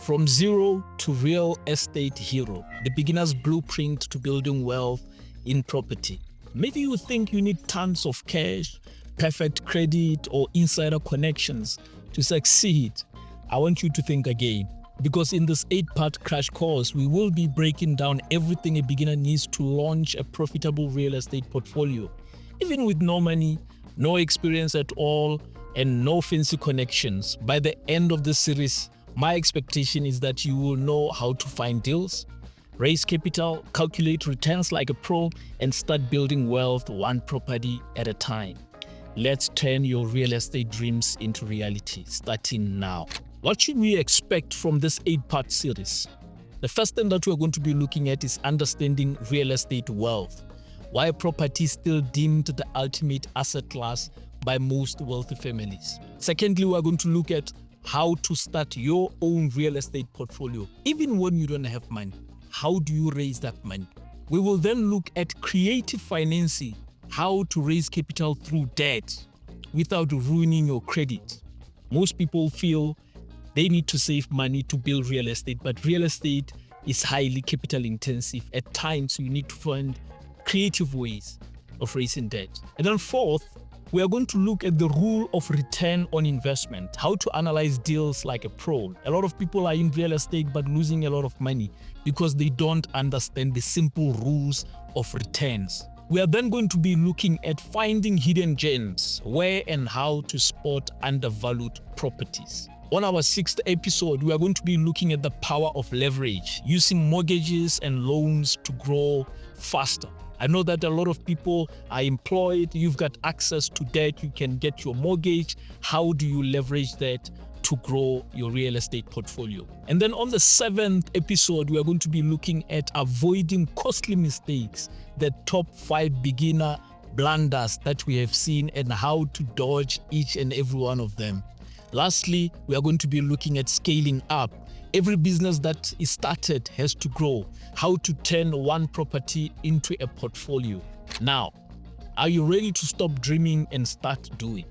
From zero to real estate hero, the beginner's blueprint to building wealth in property. Maybe you think you need tons of cash, perfect credit, or insider connections to succeed. I want you to think again, because in this 8-part crash course, we will be breaking down everything a beginner needs to launch a profitable real estate portfolio. Even with no money, no experience at all, and no fancy connections, by the end of this series, my expectation is that you will know how to find deals, raise capital, calculate returns like a pro, and start building wealth one property at a time. Let's turn your real estate dreams into reality, starting now. What should we expect from this 8-part series? The first thing that we're going to be looking at is understanding real estate wealth. Why property is still deemed the ultimate asset class by most wealthy families. Secondly, we're going to look at how to start your own real estate portfolio. Even when you don't have money, how do you raise that money? We will then look at creative financing, how to raise capital through debt without ruining your credit. Most people feel they need to save money to build real estate, but real estate is highly capital intensive. At times, you need to find creative ways of raising debt. And then fourth, we are going to look at the rule of return on investment, how to analyze deals like a pro. A lot of people are in real estate but losing a lot of money because they don't understand the simple rules of returns. We are then going to be looking at finding hidden gems, where and how to spot undervalued properties. On our 6th episode, we are going to be looking at the power of leverage, using mortgages and loans to grow faster. I know that a lot of people are employed, you've got access to debt, you can get your mortgage. How do you leverage that to grow your real estate portfolio? And then on the 7th episode, we are going to be looking at avoiding costly mistakes, the top 5 beginner blunders that we have seen and how to dodge each and every one of them. Lastly, we are going to be looking at scaling up. Every business that is started has to grow. How to turn one property into a portfolio. Now, are you ready to stop dreaming and start doing?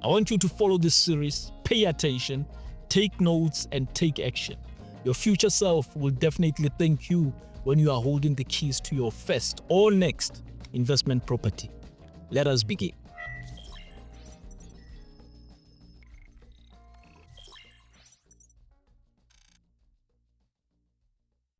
I want you to follow this series, pay attention, take notes, and take action. Your future self will definitely thank you when you are holding the keys to your first or next investment property. Let us begin.